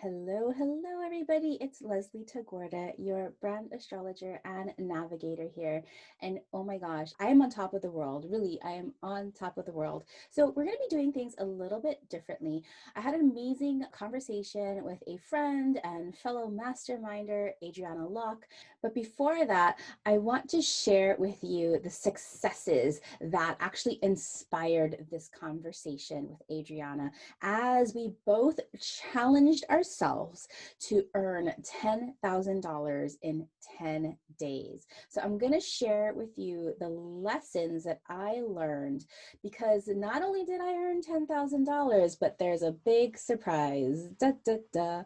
Hello, hello, everybody. It's Leslie Tagorda, your brand astrologer and navigator here. And oh my gosh, I am on top of the world. Really, I am on top of the world. So, we're going to be doing things a little bit differently. I had an amazing conversation with a friend and fellow masterminder, Adrianna Locke. But before that, I want to share with you the successes that actually inspired this conversation with Adrianna as we both challenged ourselves to earn $10,000 in 10 days. So I'm going to share with you the lessons that I learned because not only did I earn $10,000, but there's a big surprise. Da, da, da.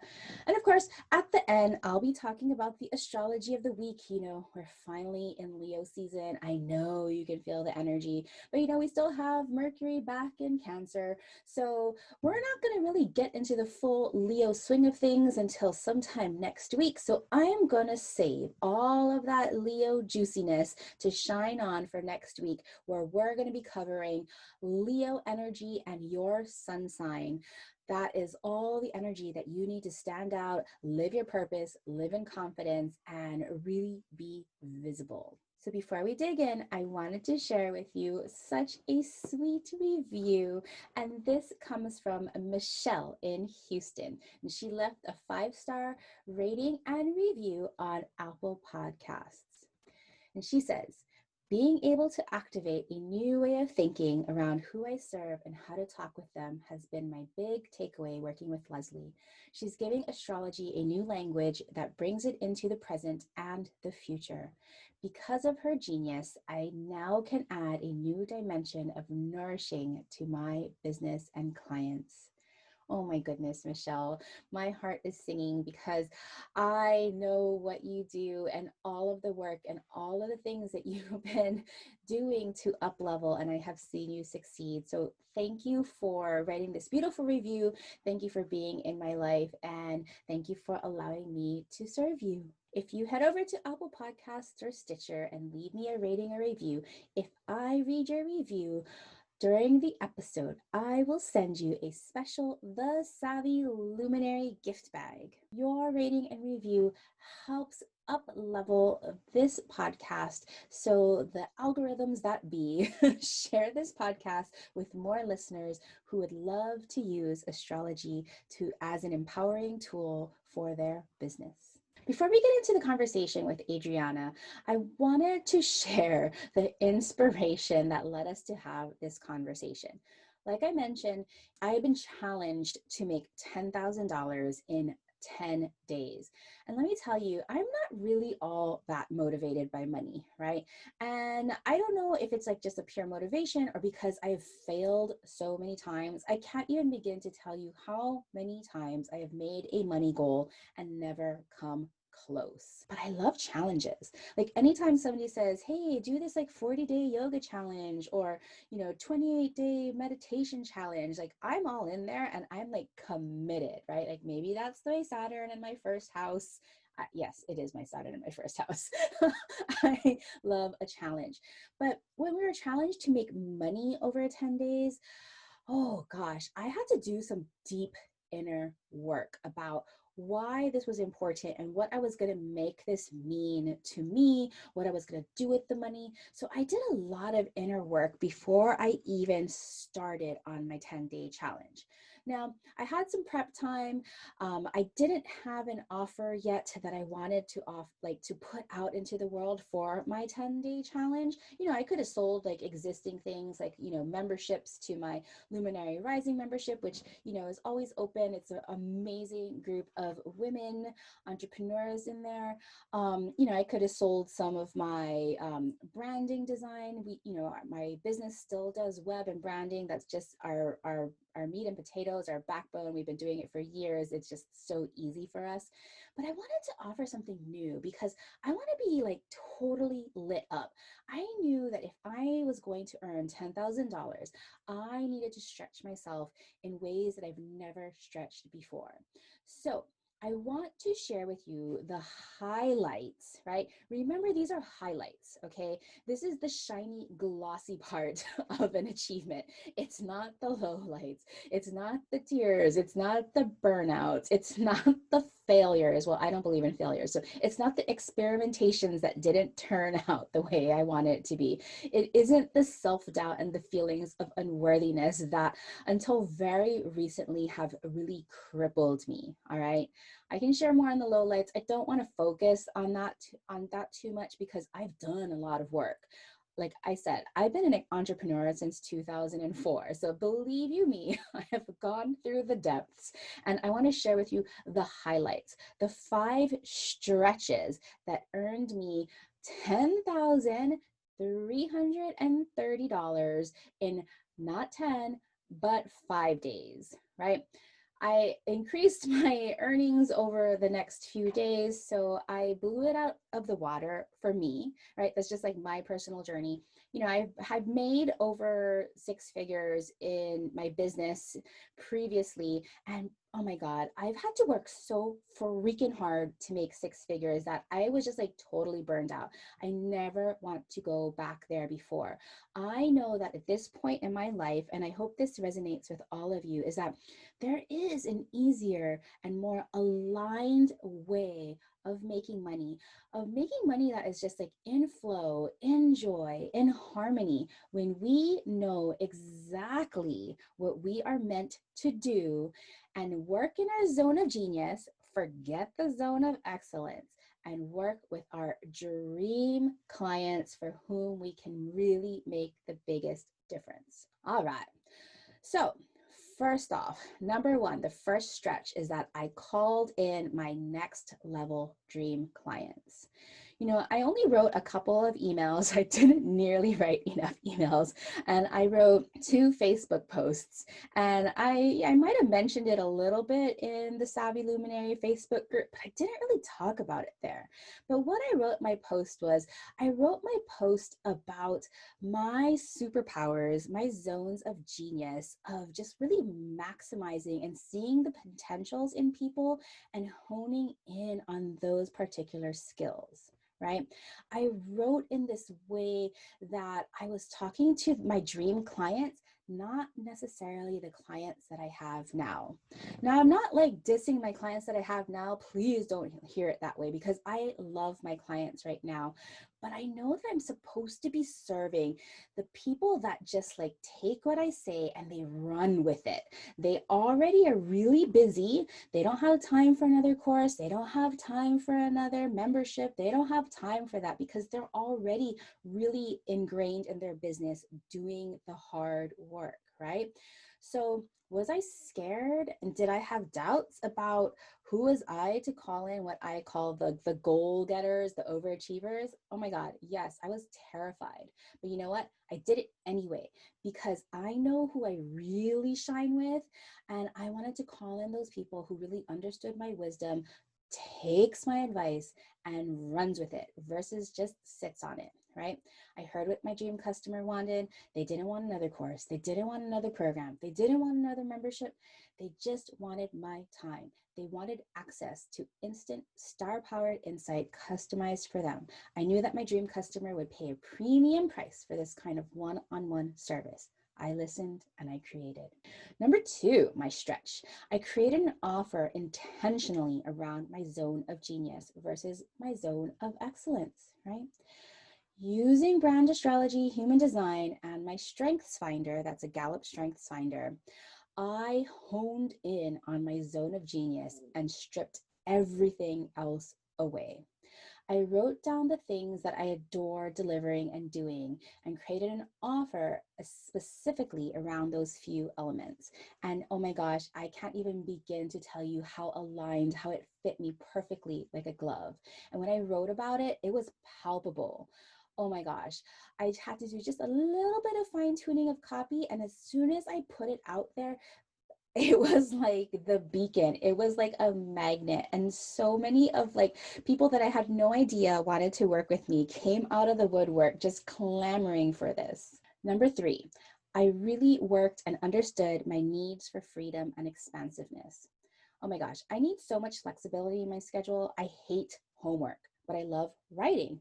And of course, at the end, I'll be talking about the astrology of the week. We're finally in Leo season. I know you can feel the energy, but we still have Mercury back in Cancer. So we're not going to really get into the full Leo swing of things until sometime next week. So I am going to save all of that Leo juiciness to shine on for next week, where we're going to be covering Leo energy and your sun sign. That is all the energy that you need to stand out, live your purpose, live in confidence, and really be visible. So before we dig in, I wanted to share with you such a sweet review. And this comes from Michelle in Houston. And she left a 5-star rating and review on Apple Podcasts. And she says, being able to activate a new way of thinking around who I serve and how to talk with them has been my big takeaway working with Leslie. She's giving astrology a new language that brings it into the present and the future. Because of her genius, I now can add a new dimension of nourishing to my business and clients. Oh my goodness, Michelle, my heart is singing because I know what you do and all of the work and all of the things that you've been doing to up level, and I have seen you succeed. So thank you for writing this beautiful review. Thank you for being in my life, and thank you for allowing me to serve you. If you head over to Apple Podcasts or Stitcher and leave me a rating or review, if I read your review during the episode, I will send you a special The Savvy Luminary gift bag. Your rating and review helps up level this podcast so the algorithms that be share this podcast with more listeners who would love to use astrology as an empowering tool for their business. Before we get into the conversation with Adrianna, I wanted to share the inspiration that led us to have this conversation. Like I mentioned, I have been challenged to make $10,000 in 10 days. And let me tell you, I'm not really all that motivated by money, right? And I don't know if it's like just a pure motivation or because I have failed so many times. I can't even begin to tell you how many times I have made a money goal and never come close. But I love challenges. Like anytime somebody says, hey, do this like 40-day yoga challenge or 28-day meditation challenge, like I'm all in there and I'm like committed, right? Like maybe that's my Saturn in my first house. Yes, it is my Saturn in my first house. I love a challenge. But when we were challenged to make money over 10 days, oh gosh, I had to do some deep inner work about why this was important and what I was going to make this mean to me, what I was going to do with the money. So I did a lot of inner work before I even started on my 10-day challenge. Now, I had some prep time. I didn't have an offer yet that I wanted to put out into the world for my 10-day challenge. I could have sold like existing things like, memberships to my Luminary Rising membership, which, is always open. It's an amazing group of women entrepreneurs in there. I could have sold some of my branding design. My business still does web and branding. That's just our meat and potatoes, our backbone. We've been doing it for years. It's just so easy for us. But I wanted to offer something new because I want to be like totally lit up. I knew that if I was going to earn $10,000, I needed to stretch myself in ways that I've never stretched before. So I want to share with you the highlights, right? Remember, these are highlights, okay? This is the shiny, glossy part of an achievement. It's not the lowlights. It's not the tears. It's not the burnouts. It's not the failures. Well, I don't believe in failures. So it's not the experimentations that didn't turn out the way I want it to be. It isn't the self-doubt and the feelings of unworthiness that until very recently have really crippled me, all right? I can share more on the lowlights. I don't want to focus on that too much because I've done a lot of work. Like I said, I've been an entrepreneur since 2004. So believe you me, I have gone through the depths, and I want to share with you the highlights, the 5 stretches that earned me $10,330 in not 10, but 5 days, right? I increased my earnings over the next few days. So I blew it out of the water for me, right? That's just like my personal journey. You know, I've made over 6 figures in my business previously. And oh my God, I've had to work so freaking hard to make 6 figures that I was just like totally burned out. I never want to go back there before. I know that at this point in my life, and I hope this resonates with all of you, is that there is an easier and more aligned way of making money that is just like in flow, in joy, in harmony, when we know exactly what we are meant to do and work in our zone of genius, forget the zone of excellence, and work with our dream clients for whom we can really make the biggest difference. All right. So first off, number 1, the first stretch is that I called in my next level dream clients. You know, I only wrote a couple of emails. I didn't nearly write enough emails. And I wrote 2 Facebook posts. And I might have mentioned it a little bit in the Savvy Luminary Facebook group, but I didn't really talk about it there. But what I wrote my post was, I wrote my post about my superpowers, my zones of genius, of just really maximizing and seeing the potentials in people and honing in on those particular skills. Right? I wrote in this way that I was talking to my dream clients, not necessarily the clients that I have now. Now, I'm not like dissing my clients that I have now. Please don't hear it that way, because I love my clients right now. But I know that I'm supposed to be serving the people that just like take what I say and they run with it. They already are really busy. They don't have time for another course. They don't have time for another membership. They don't have time for that because they're already really ingrained in their business doing the hard work, right? So was I scared, and did I have doubts about who was I to call in what I call the goal getters, the overachievers? Oh my God, yes, I was terrified. But you know what? I did it anyway because I know who I really shine with, and I wanted to call in those people who really understood my wisdom, takes my advice and runs with it versus just sits on it, right? I heard what my dream customer wanted. They didn't want another course. They didn't want another program. They didn't want another membership. They just wanted my time. They wanted access to instant star-powered insight customized for them. I knew that my dream customer would pay a premium price for this kind of one-on-one service. I listened and I created. Number 2, my stretch. I created an offer intentionally around my zone of genius versus my zone of excellence, right? Using brand astrology, human design, and my strengths finder, that's a Gallup strengths finder, I honed in on my zone of genius and stripped everything else away. I wrote down the things that I adore delivering and doing and created an offer specifically around those few elements. And oh my gosh, I can't even begin to tell you how aligned, how it fit me perfectly like a glove. And when I wrote about it, it was palpable. Oh my gosh, I had to do just a little bit of fine tuning of copy. And as soon as I put it out there, it was like the beacon. It was like a magnet. And so many of like people that I had no idea wanted to work with me came out of the woodwork just clamoring for this. Number 3, I really worked and understood my needs for freedom and expansiveness. Oh my gosh, I need so much flexibility in my schedule. I hate homework, but I love writing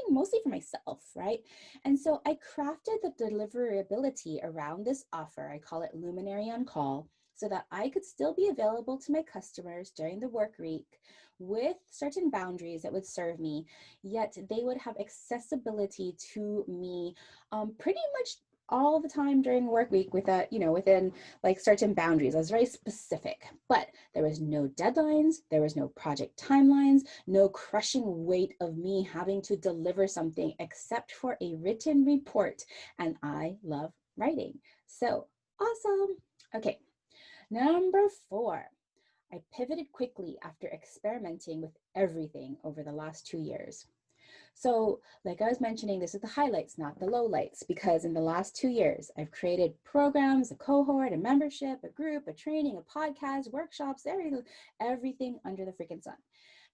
mostly for myself, right? And so I crafted the deliverability around this offer. I call it Luminary on Call, so that I could still be available to my customers during the work week with certain boundaries that would serve me, yet they would have accessibility to me pretty much all the time during work week with a, within like certain boundaries. I was very specific, but there was no deadlines, there was no project timelines, no crushing weight of me having to deliver something except for a written report. And I love writing. So awesome. Okay, number 4. I pivoted quickly after experimenting with everything over the last 2 years. So, like I was mentioning, this is the highlights, not the lowlights, because in the last 2 years, I've created programs, a cohort, a membership, a group, a training, a podcast, workshops, everything under the freaking sun.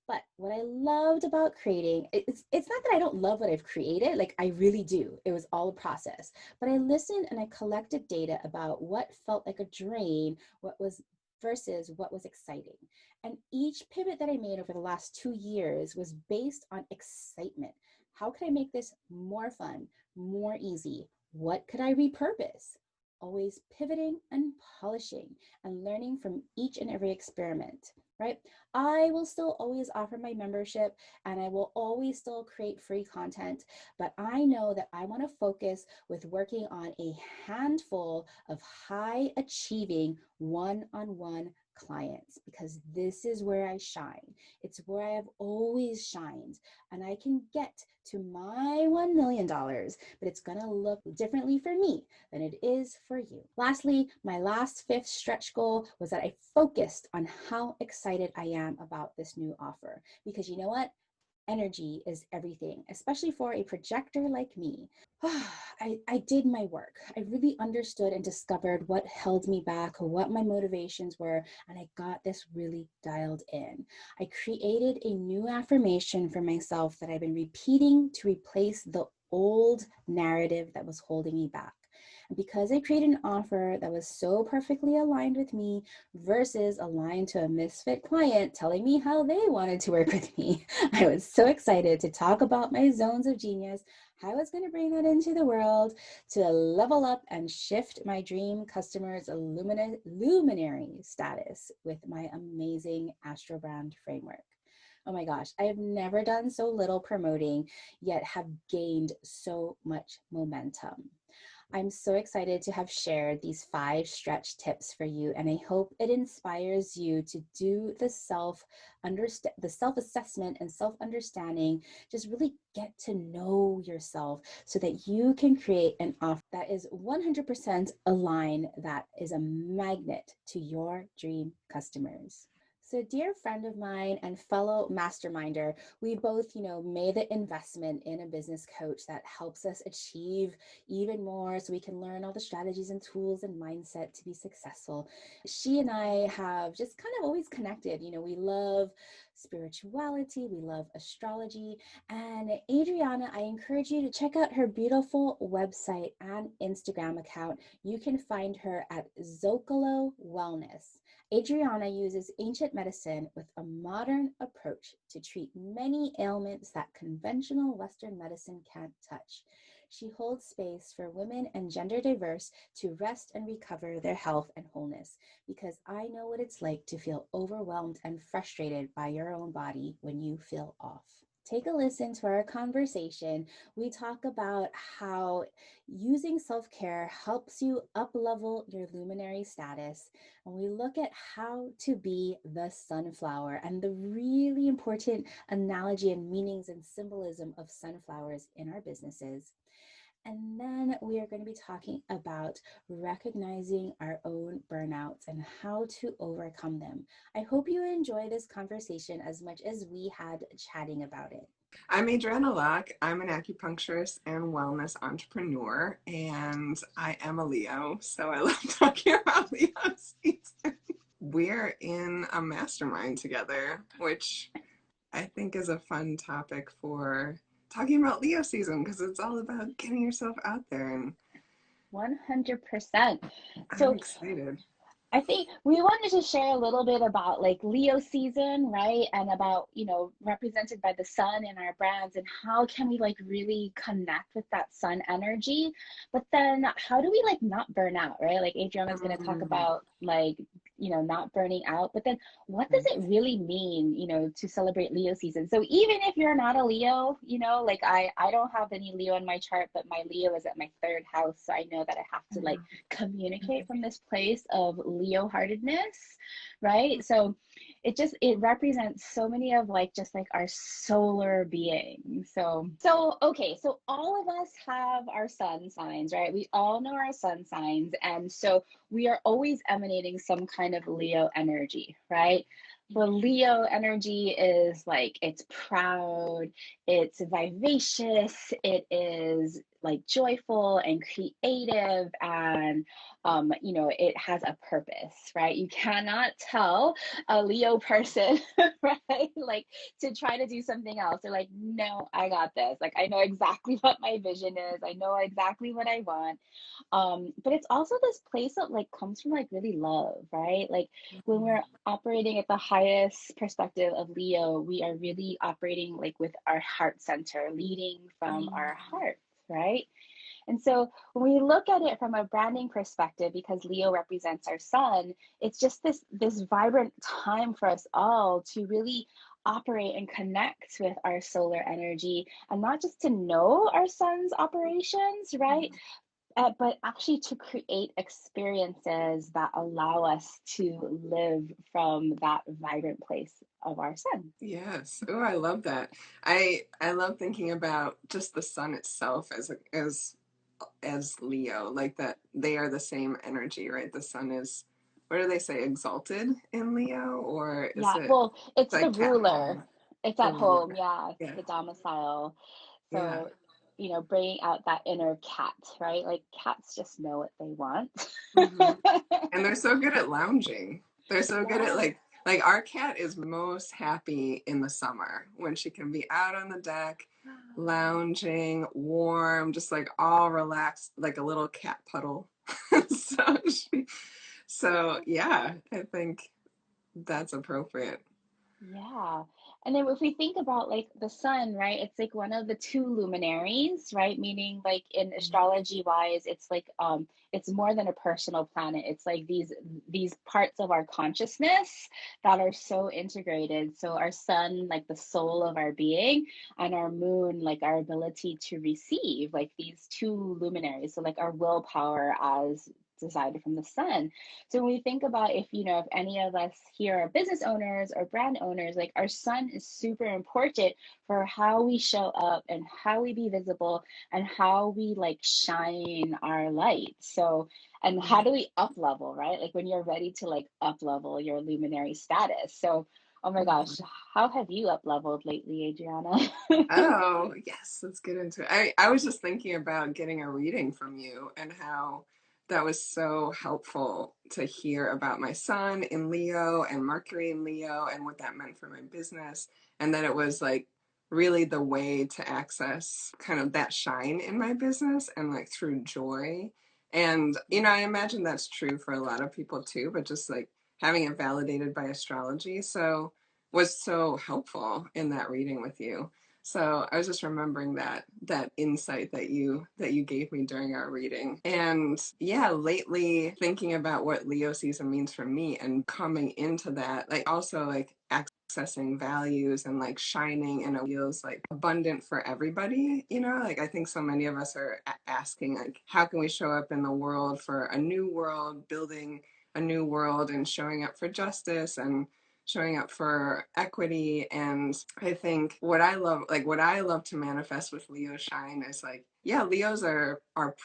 But what I loved about creating, it's not that I don't love what I've created, like I really do. It was all a process. But I listened and I collected data about what felt like a drain, what was versus what was exciting. And each pivot that I made over the last 2 years was based on excitement. How could I make this more fun, more easy? What could I repurpose? Always pivoting and polishing and learning from each and every experiment, right? I will still always offer my membership and I will always still create free content, but I know that I want to focus with working on a handful of high achieving one-on-one clients, because this is where I shine. It's where I have always shined, and I can get to my $1 million, but it's going to look differently for me than it is for you. Lastly, my last 5th stretch goal was that I focused on how excited I am about this new offer, because you know what? Energy is everything, especially for a projector like me. I did my work. I really understood and discovered what held me back, what my motivations were, and I got this really dialed in. I created a new affirmation for myself that I've been repeating to replace the old narrative that was holding me back. And because I created an offer that was so perfectly aligned with me versus aligned to a misfit client telling me how they wanted to work with me, I was so excited to talk about my zones of genius, how I was going to bring that into the world to level up and shift my dream customers' luminary status with my amazing Astro Brand framework. Oh my gosh, I have never done so little promoting, yet have gained so much momentum. I'm so excited to have shared these 5 stretch tips for you, and I hope it inspires you to do the self-assessment and self-understanding. Just really get to know yourself so that you can create an offer that is 100% aligned, that is a magnet to your dream customers. So, dear friend of mine and fellow masterminder, we both, made the investment in a business coach that helps us achieve even more so we can learn all the strategies and tools and mindset to be successful. She and I have just kind of always connected. We love spirituality, we love astrology. And Adrianna, I encourage you to check out her beautiful website and Instagram account. You can find her at Zocalo Wellness. Adrianna uses ancient medicine with a modern approach to treat many ailments that conventional Western medicine can't touch. She holds space for women and gender diverse to rest and recover their health and wholeness, because I know what it's like to feel overwhelmed and frustrated by your own body when you feel off. Take a listen to our conversation. We talk about how using self-care helps you up-level your luminary status. And we look at how to be the sunflower and the really important analogy and meanings and symbolism of sunflowers in our businesses. And then we are going to be talking about recognizing our own burnouts and how to overcome them. I hope you enjoy this conversation as much as we had chatting about it. I'm Adrianna Locke. I'm an acupuncturist and wellness entrepreneur, and I am a Leo, so I love talking about Leo season. We're in a mastermind together, which I think is a fun topic for talking about Leo season, because it's all about getting yourself out there, and 100%. I'm So excited. I think we wanted to share a little bit about like Leo season, right? And about, represented by the sun in our brands and how can we like really connect with that sun energy. But then how do we like not burn out, right? Like Adriana's going to talk Mm, about like, not burning out. But then what does it really mean, to celebrate Leo season? So even if you're not a Leo, like I don't have any Leo in my chart, but my Leo is at my third house. So I know that I have to like communicate from this place of Leo heartedness, right? So it represents so many of like just like our solar being. So okay, so all of us have our sun signs, right? We all know our sun signs, and so we are always emanating some kind of Leo energy, right? The Leo energy is like it's proud, it's vivacious, it is like joyful and creative, and it has a purpose, right? You cannot tell a Leo person, right? Like to try to do something else. They're like, no, I got this. Like I know exactly what my vision is. I know exactly what I want. But it's also this place that like comes from like really love, right? Like when we're operating at the highest perspective of Leo, we are really operating like with our heart center, leading from our heart, right? And so when we look at it from a branding perspective, because Leo represents our sun, it's just this vibrant time for us all to really operate and connect with our solar energy, and not just to know our sun's operations, right? But actually to create experiences that allow us to live from that vibrant place of our sun. Yes. Oh, I love that. I love thinking about just the sun itself as Leo, like that they are the same energy, right? The sun is, what do they say, exalted in Leo, or is Yeah, it well, it's the like cat ruler. home, It's the at home. ruler? Yeah, it's Yeah, the domicile. yeah. So, bringing out that inner cat, right? Like cats just know what they want. Hmm. And they're so good at lounging. They're so good at Yeah. like our cat is most happy in the summer when she can be out on the deck, lounging, warm, just like all relaxed, like a little cat puddle. so she, so yeah, I think that's appropriate. Yeah. And then if we think about like the sun, right, it's like one of the two luminaries, right? Meaning like in astrology wise, it's like it's more than a personal planet. It's like these parts of our consciousness that are so integrated. So our sun, like the soul of our being, and our moon, like our ability to receive, like these two luminaries. So like our willpower as decided from the sun. So when we think about if any of us here are business owners or brand owners, like our sun is super important for how we show up and how we be visible and how we like shine our light. So, and how do we up level, right? Like when you're ready to like up level your luminary status. So, oh my gosh, Mhm. how have you up leveled lately, Adriana? Oh, yes, let's get into it. I was just thinking about getting a reading from you and how that was so helpful to hear about my sun in Leo and Mercury in Leo and what that meant for my business. And that it was like really the way to access kind of that shine in my business and like through joy. And, I imagine that's true for a lot of people too, but just like having it validated by astrology. So, was so helpful in that reading with you. So I was just remembering that insight that you gave me during our reading. And yeah, lately thinking about what Leo season means for me and coming into that, like also like accessing values and like shining and it feels like abundant for everybody, like I think so many of us are asking like how can we show up in the world for a new world, building a new world and showing up for justice and showing up for equity. And I think what I love to manifest with Leo shine is like, yeah, Leos are our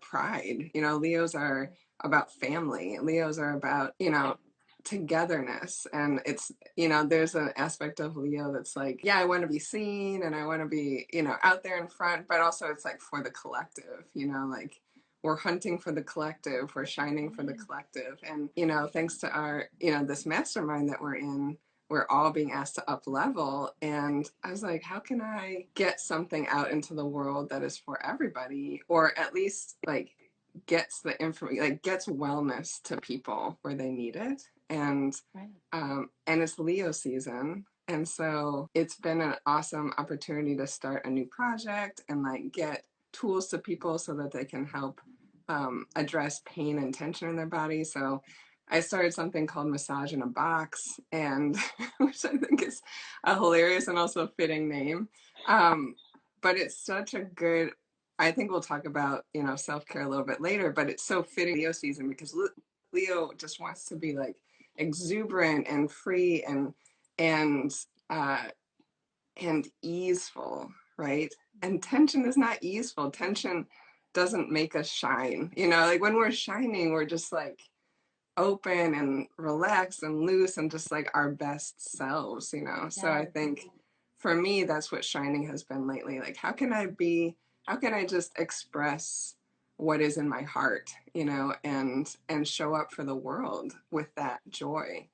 pride. Leos are about family. Leos are about, togetherness. And it's, there's an aspect of Leo that's like, yeah, I want to be seen and I want to be, out there in front, but also it's like for the collective, like we're hunting for the collective, we're shining for the collective. And, thanks to our, this mastermind that we're in, we're all being asked to up level. And I was like, how can I get something out into the world that is for everybody, or at least like gets the information, like gets wellness to people where they need it. Right. And it's Leo season. And so it's been an awesome opportunity to start a new project and like get tools to people so that they can help address pain and tension in their body. So I started something called Massage in a Box, and which I think is a hilarious and also fitting name. But it's such a good, I think we'll talk about, you know, self-care a little bit later, but it's so fitting Leo season because Leo just wants to be like exuberant and free and uh and easeful, right? And tension is not easeful. Tension doesn't make us shine. You know, like when we're shining, we're just like open and relaxed and loose and just like our best selves, you know. So I Yes. think for me, that's what shining has been lately. Like, how can I just express what is in my heart, you know, and show up for the world with that joy.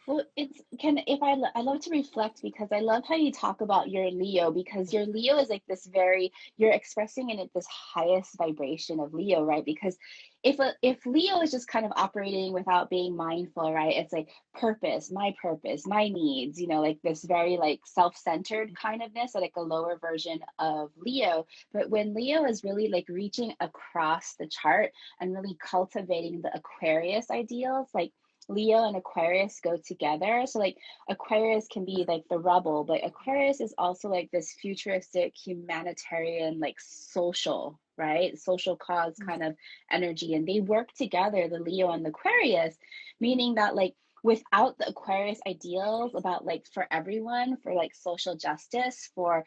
Well, it's can if I love to reflect because I love how you talk about your Leo because your Leo is like this very you're expressing in it this highest vibration of Leo, right? Because if Leo is just kind of operating without being mindful, right? It's like purpose, my needs, you know, like this very like self-centered kind ofness, like a lower version of Leo. But when Leo is really like reaching across the chart and really cultivating the Aquarius ideals, like Leo and Aquarius go together. So like Aquarius can be like the rebel, but Aquarius is also like this futuristic humanitarian, like social, right? Social cause kind of energy. And they work together, the Leo and the Aquarius, meaning that like without the Aquarius ideals about like for everyone, for like social justice, for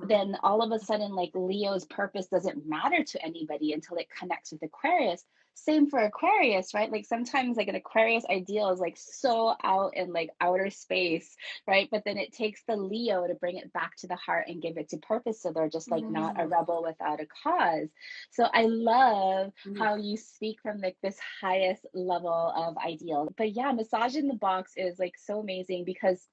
then all of a sudden like Leo's purpose doesn't matter to anybody until it connects with Aquarius. Same for Aquarius, right? Like sometimes like an Aquarius ideal is like so out in like outer space, right? But then it takes the Leo to bring it back to the heart and give it to purpose. So they're just like not a rebel without a cause. So I love how you speak from like this highest level of ideal. But yeah, massage in the box is like so amazing because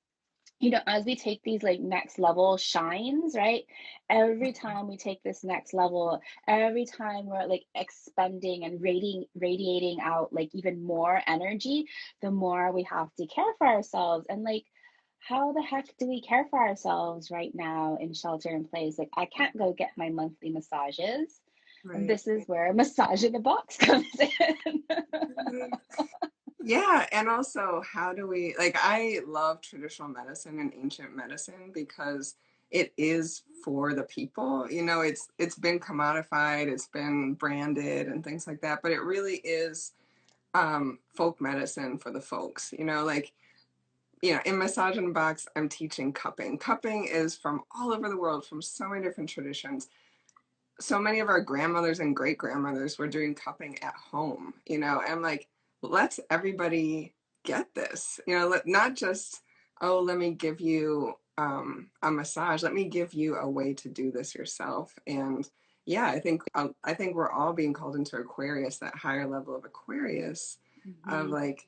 you know, as we take these like next level shines, right? Every time we take this next level, every time we're like expending and radiating out like even more energy, the more we have to care for ourselves. And like, how the heck do we care for ourselves right now in shelter in place? Like, I can't go get my monthly massages. And Right. this is where massage in the box comes in. Yeah, and also how do we like I love traditional medicine and ancient medicine because it is for the people. You know, it's been commodified, it's been branded and things like that, but it really is folk medicine for the folks. You know, like you know, in Massage in a Box, I'm teaching cupping. Cupping is from all over the world, from so many different traditions. So many of our grandmothers and great grandmothers were doing cupping at home, you know, and like, let's everybody get this, you know, not just, oh, let me give you a massage, let me give you a way to do this yourself. And yeah, I think we're all being called into Aquarius, that higher level of Aquarius, of like,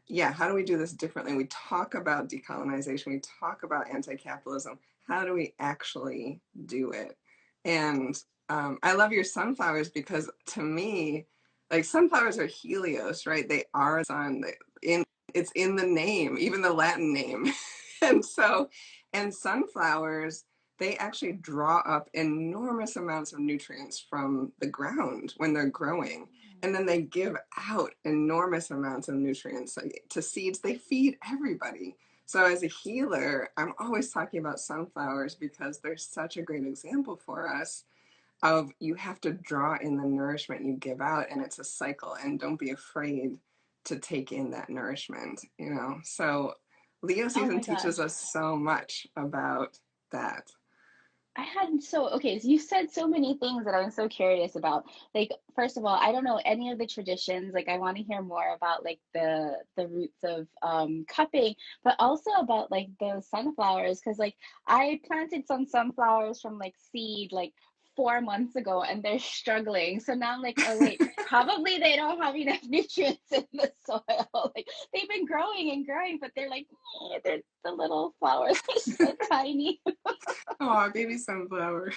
yeah, how do we do this differently? We talk about decolonization, we talk about anti-capitalism. How do we actually do it? And I love your sunflowers because to me, like sunflowers are Helios, right? They are sun. It's in the name, even the Latin name. And so, and sunflowers, they actually draw up enormous amounts of nutrients from the ground when they're growing. And then they give out enormous amounts of nutrients like, to seeds. They feed everybody. So as a healer, I'm always talking about sunflowers because they're such a great example for us of you have to draw in the nourishment you give out, and it's a cycle, and don't be afraid to take in that nourishment, you know. So Leo Oh season my teaches gosh. us so much about that. I hadn't so okay, so you said so many things that I'm so curious about. Like, first of all, I don't know any of the traditions. Like, I want to hear more about like the roots of cupping, but also about like the sunflowers, because like I planted some sunflowers from like seed like 4 months ago and they're struggling. So now I'm like, oh wait, probably they don't have enough nutrients in the soil. Like they've been growing and growing, but they're like, they're the little flowers are so tiny. Oh, baby sunflower.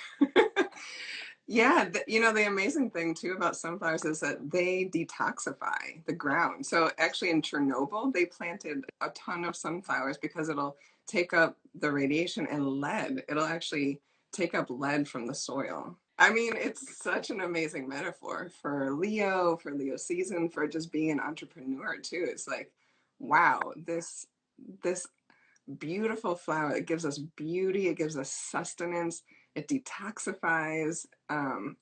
Yeah, you know, the amazing thing too about sunflowers is that they detoxify the ground. So actually in Chernobyl, they planted a ton of sunflowers because it'll take up the radiation and lead. It'll actually take up lead from the soil. I mean, it's such an amazing metaphor for Leo season, for just being an entrepreneur too. It's like, wow, this beautiful flower. It gives us beauty. It gives us sustenance. It detoxifies.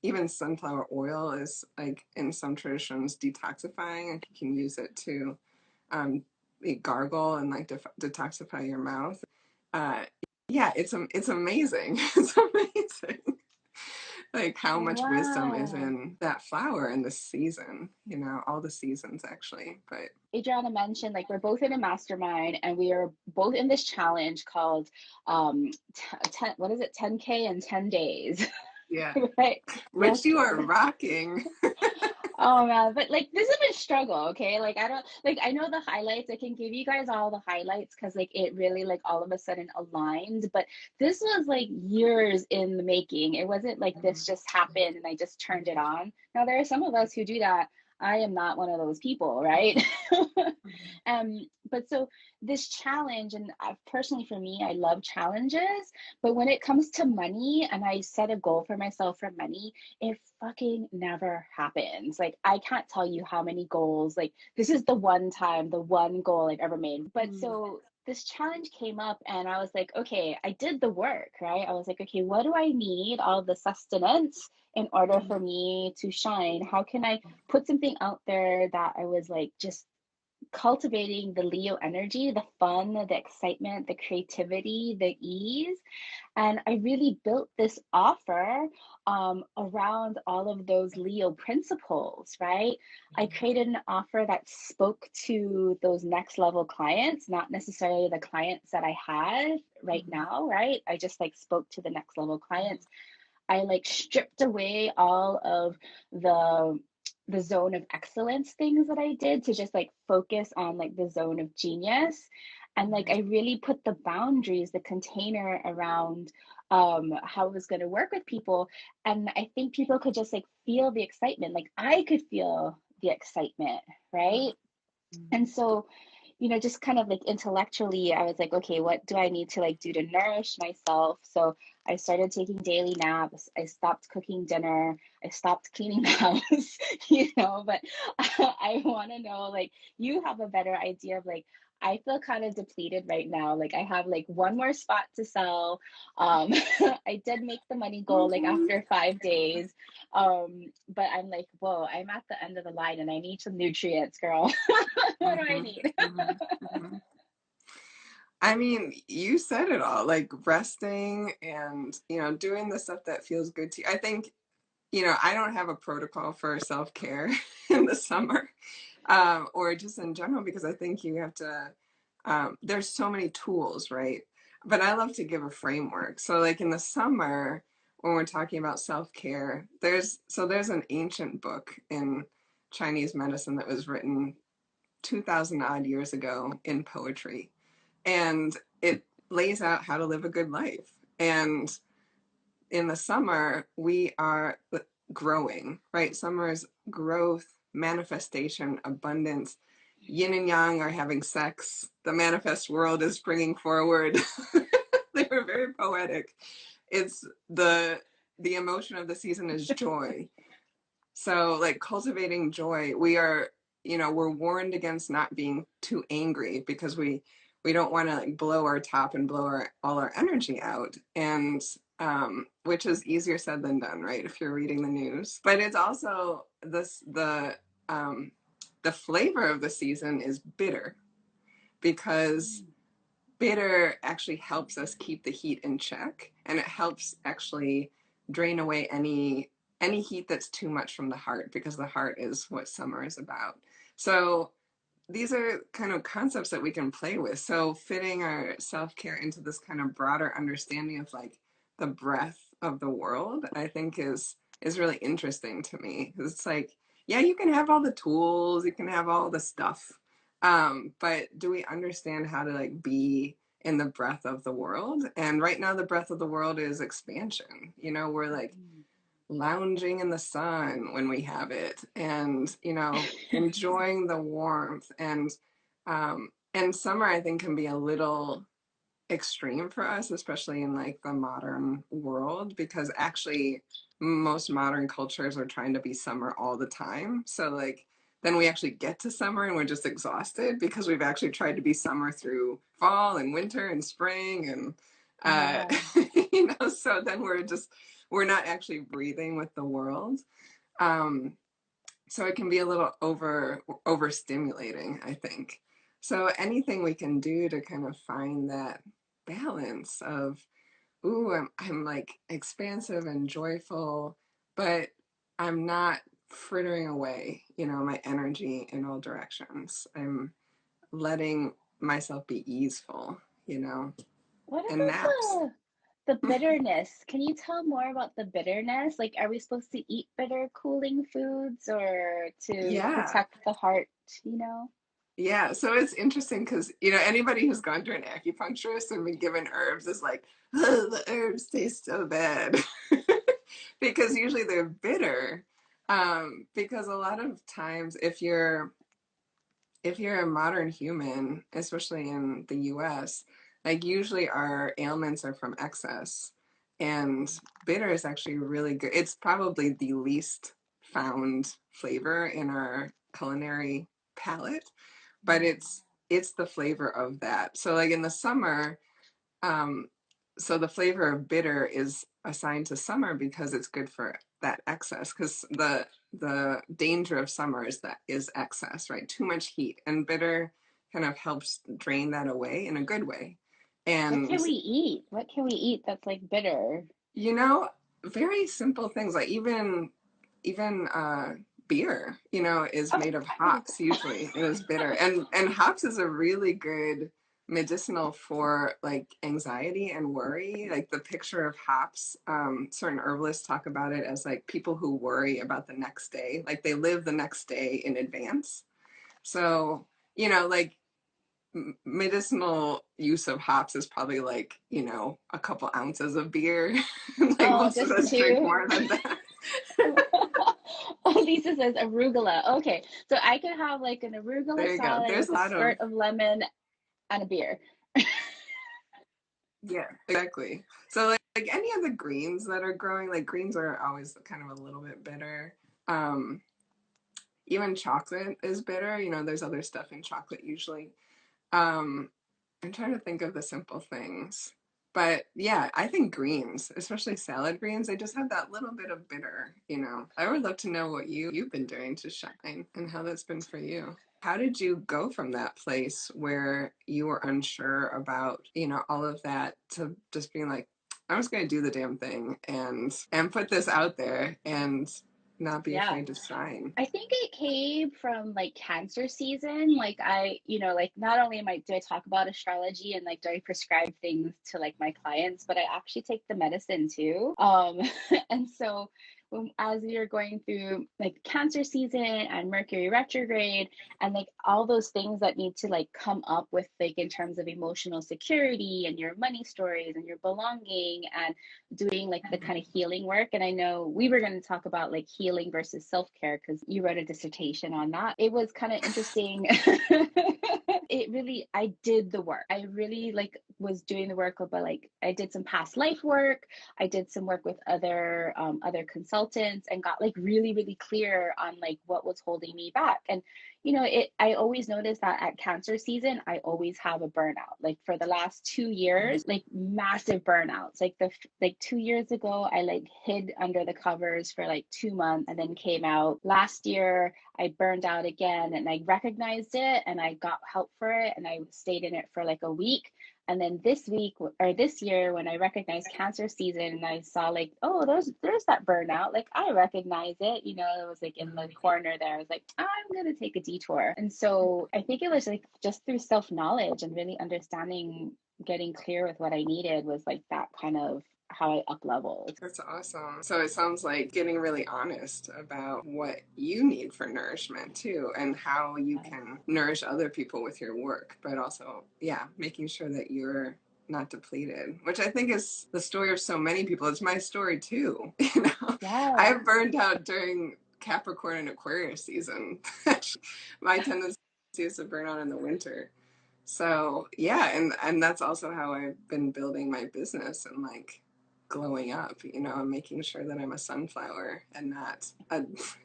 Even sunflower oil is like in some traditions detoxifying, and you can use it to um, gargle and like detoxify your mouth. Uh, yeah, it's amazing. It's amazing. Like how much wisdom is Wow. in that flower in this season. You know, all the seasons actually. But Adriana mentioned like we're both in a mastermind and we are both in this challenge called 10, what is it, 10K in 10 days. yeah, Right? which Yes. you are rocking. Oh man, but like this is a struggle, okay? Like I don't like I know the highlights. I can give you guys all the highlights because like it really like all of a sudden aligned. But this was like years in the making. It wasn't like this just happened and I just turned it on. Now there are some of us who do that. I am not one of those people, right? But so this challenge, and personally for me, I love challenges. But when it comes to money, and I set a goal for myself for money, it fucking never happens. Like I can't tell you how many goals. Like this is the one time, the one goal I've ever made. But so this challenge came up and I was like, okay, I did the work, right? I was like, okay, what do I need? All the sustenance in order for me to shine. How can I put something out there that I was like just cultivating the Leo energy, the fun, the excitement, the creativity, the ease. And I really built this offer around all of those Leo principles, right? I created an offer that spoke to those next level clients, not necessarily the clients that I had right now, right? I just like spoke to the next level clients. I like stripped away all of the zone of excellence things that I did to just like focus on like the zone of genius. And like I really put the boundaries, the container around how it was going to work with people. And I think people could just like feel the excitement. Like I could feel the excitement, right? And so, just kind of like intellectually, I was like, okay, what do I need to like do to nourish myself? So I started taking daily naps. I stopped cooking dinner. I stopped cleaning the house, but I want to know, like, you have a better idea of like, I feel kind of depleted right now. Like I have like one more spot to sell. Um, I did make the money goal like Mhm. after 5 days. But I'm like, whoa, I'm at the end of the line and I need some nutrients, girl. What do I Mhm, need? mhm, mhm. I mean, you said it all, like resting and, doing the stuff that feels good to you. I think, I don't have a protocol for self-care in the summer, or just in general, because I think you have to, there's so many tools, right? But I love to give a framework. So like in the summer, when we're talking about self-care, there's an ancient book in Chinese medicine that was written 2000 odd years ago in poetry, and it lays out how to live a good life. And in the summer, we are growing, right? Summer is growth, manifestation, abundance. Yin and yang are having sex. The manifest world is springing forward. They were very poetic. It's the emotion of the season is joy. So, like cultivating joy, we're warned against not being too angry because we don't want to like blow our top and blow all our energy out, and which is easier said than done, right? If you're reading the news, but it's also um, the flavor of the season is bitter, because bitter actually helps us keep the heat in check, and it helps actually drain away any heat that's too much from the heart, because the heart is what summer is about. So these are kind of concepts that we can play with. So fitting our self-care into this kind of broader understanding of like the breadth of the world, I think is really interesting to me. It's like, yeah, you can have all the tools, you can have all the stuff, but do we understand how to like be in the breadth of the world? And right now the breadth of the world is expansion. We're like lounging in the sun when we have it, and enjoying the warmth. And summer, I think, can be a little extreme for us, especially in like the modern world, because actually most modern cultures are trying to be summer all the time. So like then we actually get to summer and we're just exhausted because we've actually tried to be summer through fall and winter and spring and uh Yeah. so then we're not actually breathing with the world. um so it can be a little overstimulating, I think. So anything we can do to kind of find that balance of, ooh, I'm like expansive and joyful, but I'm not frittering away, my energy in all directions. I'm letting myself be easeful, What and naps. about the bitterness? Can you tell more about the bitterness? Like, are we supposed to eat bitter cooling foods or to Yeah. protect the heart, you know? Yeah, so it's interesting because anybody who's gone to an acupuncturist and been given herbs is like, oh, the herbs taste so bad, because usually they're bitter. Because a lot of times, if you're a modern human, especially in the U.S., like usually our ailments are from excess, and bitter is actually really good. It's probably the least found flavor in our culinary palette, but Mm. it's the flavor of that. So like in the summer, um, so the flavor of bitter is assigned to summer because it's good for that excess. Because the danger of summer is excess, right? Too much heat, and bitter kind of helps drain that away in a good way. What And can we eat? What can we eat that's like bitter? you know, very simple things like even beer, is Oh, made of hops usually. It is bitter. And hops is a really good medicinal for like anxiety and worry. Like the picture of hops, certain herbalists talk about it as like people who worry about the next day. Like they live the next day in advance. So, like medicinal use of hops is probably like, a couple ounces of beer. Like oh, most of just us drink two. more than that. Oh, Lisa says arugula. Okay, so I could have like an arugula There you go. salad There's with a a lot of, squirt of lemon and a beer. yeah, exactly. So like any of the greens that are growing, like greens are always kind of a little bit bitter. Um, Even chocolate is bitter. There's other stuff in chocolate usually. Um, I'm trying to think of the simple things. But yeah, I think greens, especially salad greens, they just have that little bit of bitter. I would love to know what you've been doing to shine and how that's been for you. How did you go from that place where you were unsure about, all of that to just being like, I'm just going to do the damn thing and put this out there and not be Yeah. afraid to shine. I think it came from like cancer season. Like like not only do I talk about astrology and like do I prescribe things to like my clients, but I actually take the medicine too. And so as we are going through like cancer season and Mercury retrograde and like all those things that need to like come up with like in terms of emotional security and your money stories and your belonging and doing like the kind of healing work. And I know we were going to talk about like healing versus self care because you wrote a dissertation on that. It was kind of interesting. It really, I did the work. I really like was doing the work, but like I did some past life work. I did some work with other consultants and got like really clear on like what was holding me back. And I always noticed that at cancer season, I always have a burnout. Like for the last 2 years, like massive burnouts. Like 2 years ago, I like hid under the covers for like 2 months and then came out. Last year, I burned out again and I recognized it and I got help for it and I stayed in it for like a week. And then this week or this year, when I recognized cancer season and I saw like, oh, there's that burnout. Like I recognize it. It was like in the corner there. I was like, I'm gonna take a detour. And so I think it was like just through self-knowledge and really understanding, getting clear with what I needed was like that kind of how I up leveled. That's awesome. So it sounds like getting really honest about what you need for nourishment too, and how you can nourish other people with your work, but also, yeah, making sure that you're not depleted, which I think is the story of so many people. It's my story too. You know, Yeah. I burned out during Capricorn and Aquarius season. My tendency is to burn out in the winter. So yeah, and that's also how I've been building my business and like glowing up, you know, and making sure that I'm a sunflower and not a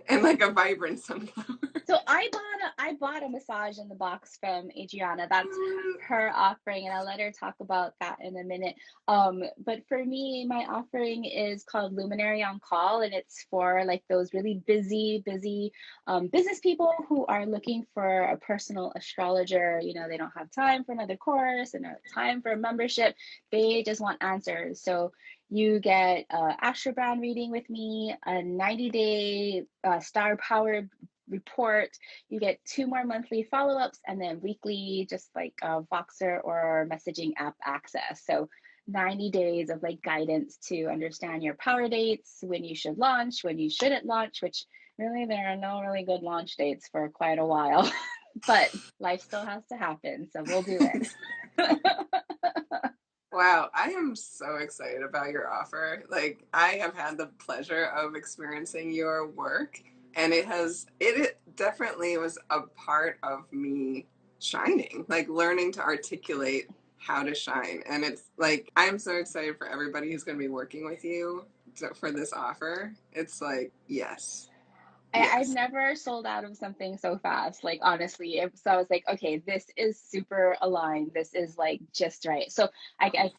and like a vibrant sunflower. So I bought a massage in the box from Adriana. That's her offering, and I'll let her talk about that in a minute. But for me, my offering is called Luminary on Call, and it's for like those really busy business people who are looking for a personal astrologer. You know, they don't have time for another course and time for a membership. They just want answers. So you get a Astro Brand reading with me, a 90-day star power report. You get 2 more monthly follow-ups, and then weekly, just like Voxer or messaging app access. So 90 days of like guidance to understand your power dates, when you should launch, when you shouldn't launch, which really there are no really good launch dates for quite a while. But life still has to happen, so we'll do it. Wow, I am so excited about your offer. Like, I have had the pleasure of experiencing your work, and it definitely was a part of me shining, like learning to articulate how to shine. And it's like, I'm so excited for everybody who's going to be working with you for this offer. It's like, yes, I've yes. never sold out of something so fast. Like honestly, so I was like, okay, this is super aligned. This is like just right. So I'm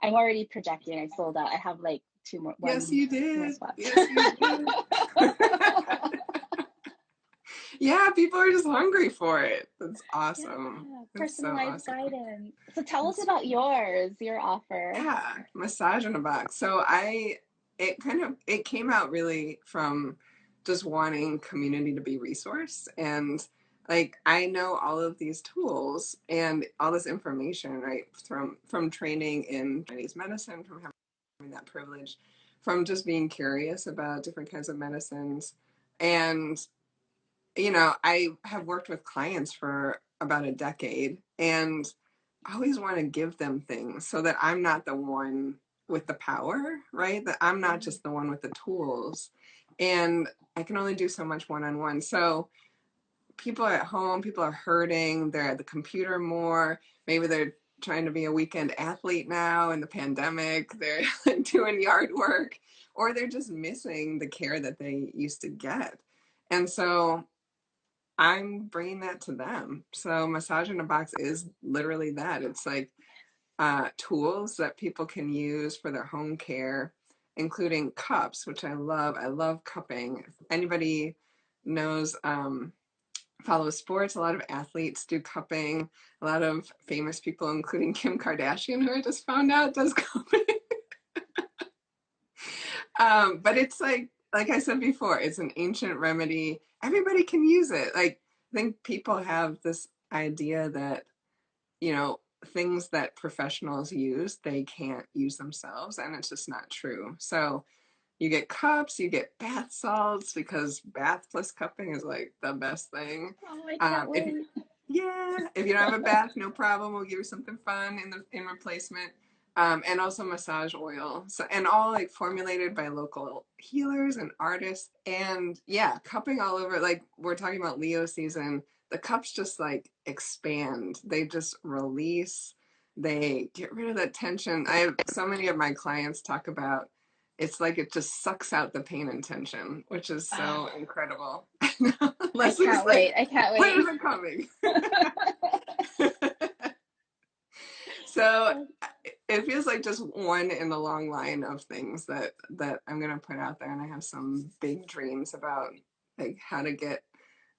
already projecting. I sold out. I have like Yes, one, you two more did. spots. Yes, you did. Yeah, people are just hungry for it. That's awesome. Yeah, That's so personalized awesome. guidance. So tell us That's, about yours, your offer. yeah, massage in a box. So it came out really from just wanting community to be resourced, and like I know all of these tools and all this information, right, from training in Chinese medicine, from having that privilege, from just being curious about different kinds of medicines. And you know, I have worked with clients for about a decade, and I always want to give them things so that I'm not the one with the power, right? That I'm not Mhm. just the one with the tools. And I can only do so much one on one. So people at home, people are hurting, they're at the computer more. Maybe they're trying to be a weekend athlete now in the pandemic, they're doing yard work, or they're just missing the care that they used to get. And so I'm bringing that to them. So massage in a box is literally that. It's like tools that people can use for their home care, including cups, which I love. I love cupping. If anybody knows, follows sports, a lot of athletes do cupping. A lot of famous people, including Kim Kardashian, who I just found out does cupping. But it's like I said before, it's an ancient remedy. Everybody can use it. Like I think people have this idea that, you know, things that professionals use, they can't use themselves, and it's just not true. So you get cups, you get bath salts because bath plus cupping is like the best thing. Oh, I can't If wait. yeah, if you don't have a bath, no problem. We'll give you something fun in replacement. And also massage oil. So and all like formulated by local healers and artists. And yeah, cupping all over. Like we're talking about Leo season, the cups just like expand. They just release. They get rid of that tension. I have so many of my clients talk about it's like it just sucks out the pain and tension, which is so Oh, incredible. I Leslie's can't like, wait. I can't when is wait. it coming? So it feels like just one in the long line of things that I'm gonna put out there, and I have some big dreams about like how to get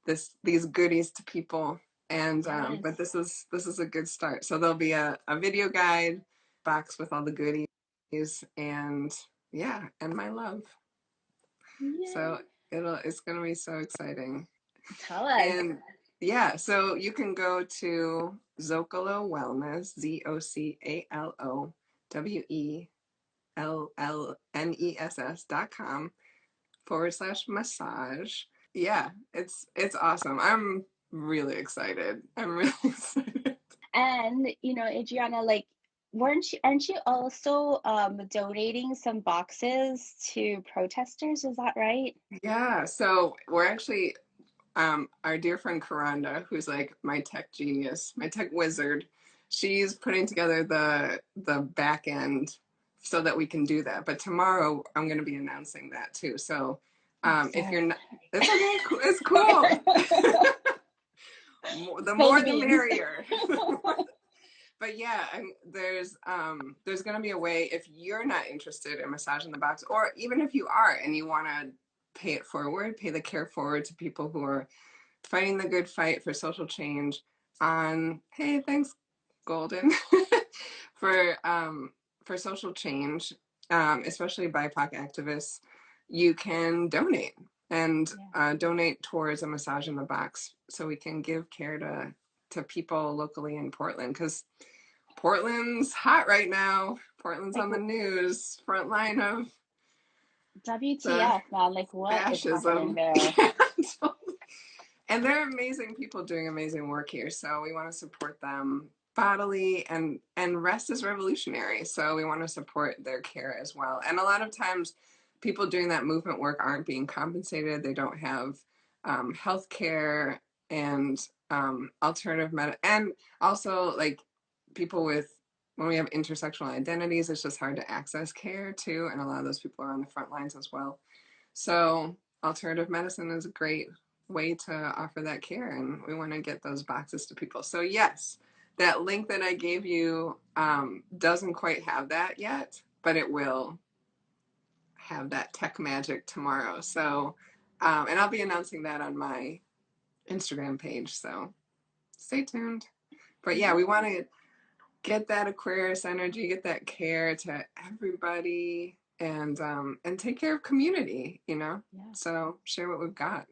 these goodies to people. And Yes. but this is a good start. So there'll be a video guide box with all the goodies and yeah, and my love. So Yay. it's gonna be so exciting. Tell us. And yeah, so you can go to Zocalo Wellness, ZocaloWellness.com /massage. Yeah, it's awesome. I'm really excited. I'm really excited. And, Adriana, like aren't you also donating some boxes to protesters? Is that right? Yeah, so we're actually our dear friend Karanda, who's like my tech genius, my tech wizard, she's putting together the back end so that we can do that. But tomorrow I'm going to be announcing that too. So Oh, if you're sorry. not, it's okay, it's cool. The Spill the more the beans. merrier. But yeah, there's going to be a way if you're not interested in massage in the box, or even if you are and you want to pay it forward, pay the care forward to people who are fighting the good fight for social change on, hey, thanks Golden, for social change, especially BIPOC activists. You can donate and Yeah. donate towards a massage in the box so we can give care to people locally in Portland, because Portland's hot right now. Portland's Like on the news, front line of the WTF, man? Like what is happening fascism. there? And they're amazing people doing amazing work here. So we want to support them bodily, and rest is revolutionary. So we want to support their care as well. And a lot of times people doing that movement work aren't being compensated. They don't have health care and alternative and also like people with, when we have intersectional identities, it's just hard to access care too. And a lot of those people are on the front lines as well. So alternative medicine is a great way to offer that care, and we want to get those boxes to people. So yes, that link that I gave you doesn't quite have that yet, but it will have that tech magic tomorrow. So and I'll be announcing that on my Instagram page, so stay tuned. But yeah, we want to get that Aquarius energy, get that care to everybody, and take care of community, Yeah. so share what we've got.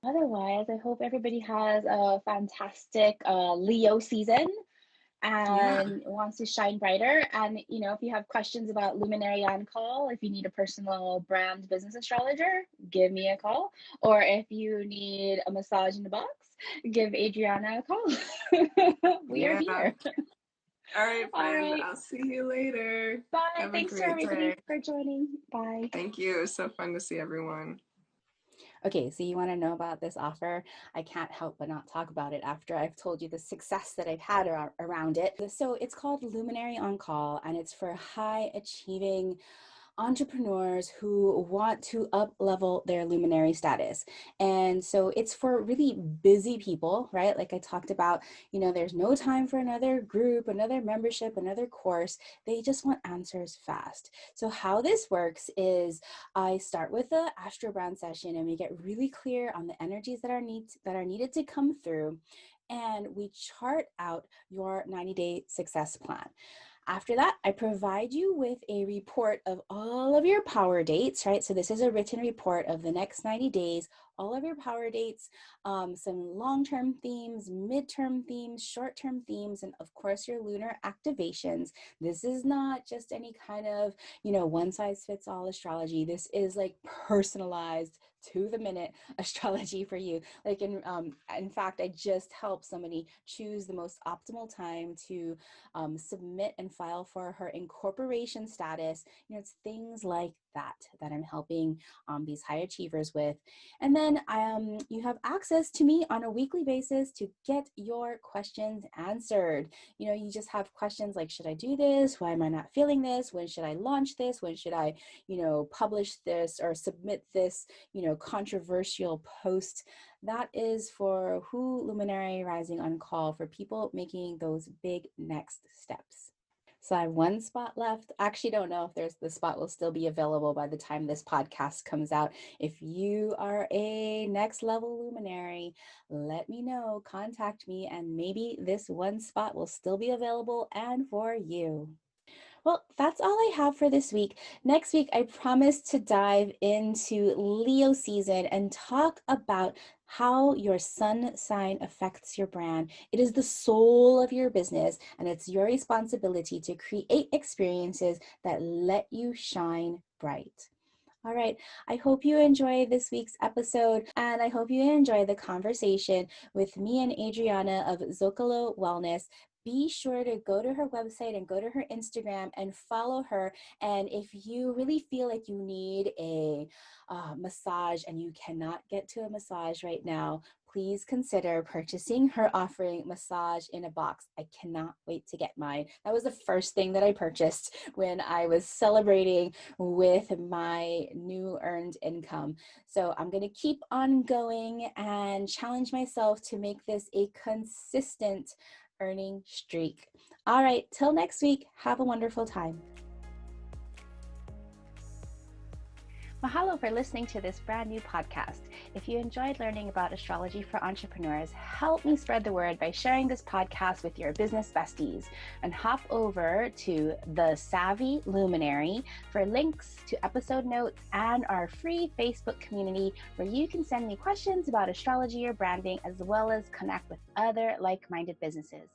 Otherwise, I hope everybody has a fantastic Leo season Yeah, and wants to shine brighter. And, if you have questions about Luminary on call, if you need a personal brand business astrologer, give me a call. Or if you need a massage in the box, give Adrianna a call. We are yeah. here. All right, All friend, right. I'll see you later. Bye. Have a Thanks to great everybody day. for joining. Bye. Thank you. It was so fun to see everyone. Okay, so you want to know about this offer? I can't help but not talk about it after I've told you the success that I've had around it. So it's called Luminary on Call, and it's for high achieving entrepreneurs who want to up level their luminary status. And so it's for really busy people, right? Like I talked about, there's no time for another group, another membership, another course. They just want answers fast. So how this works is I start with the astro brand session, and we get really clear on the energies that are needed to come through, and we chart out your 90-day success plan. After that, I provide you with a report of all of your power dates, right? So this is a written report of the next 90 days, all of your power dates, some long-term themes, midterm themes, short-term themes, and of course your lunar activations. This is not just any kind of, one-size-fits-all astrology. This is like personalized to the minute astrology for you. Like in fact, I just helped somebody choose the most optimal time to submit and file for her incorporation status. It's things like that I'm helping these high achievers with. And then you have access to me on a weekly basis to get your questions answered. You just have questions like, should I do this? Why am I not feeling this? When should I launch this? When should I, publish this or submit this, controversial post? That is for Who Luminary Rising on Call, for people making those big next steps. So I have one spot left. I actually don't know if the spot will still be available by the time this podcast comes out. If you are a next level luminary, let me know, contact me, and maybe this one spot will still be available and for you. Well, that's all I have for this week. Next week, I promise to dive into Leo season and talk about how your sun sign affects your brand. It is the soul of your business, and it's your responsibility to create experiences that let you shine bright. All right. I hope you enjoy this week's episode, and I hope you enjoy the conversation with me and Adrianna of Zocalo Wellness. be sure to go to her website and go to her Instagram and follow her. And if you really feel like you need a massage and you cannot get to a massage right now, please consider purchasing her offering Massage in a Box. I cannot wait to get mine. That was the first thing that I purchased when I was celebrating with my new earned income. So I'm going to keep on going and challenge myself to make this a consistent earning streak. All right, till next week, have a wonderful time. Mahalo for listening to this brand new podcast. If you enjoyed learning about astrology for entrepreneurs, help me spread the word by sharing this podcast with your business besties, and hop over to the Savvy Luminary for links to episode notes and our free Facebook community where you can send me questions about astrology or branding, as well as connect with other like-minded businesses.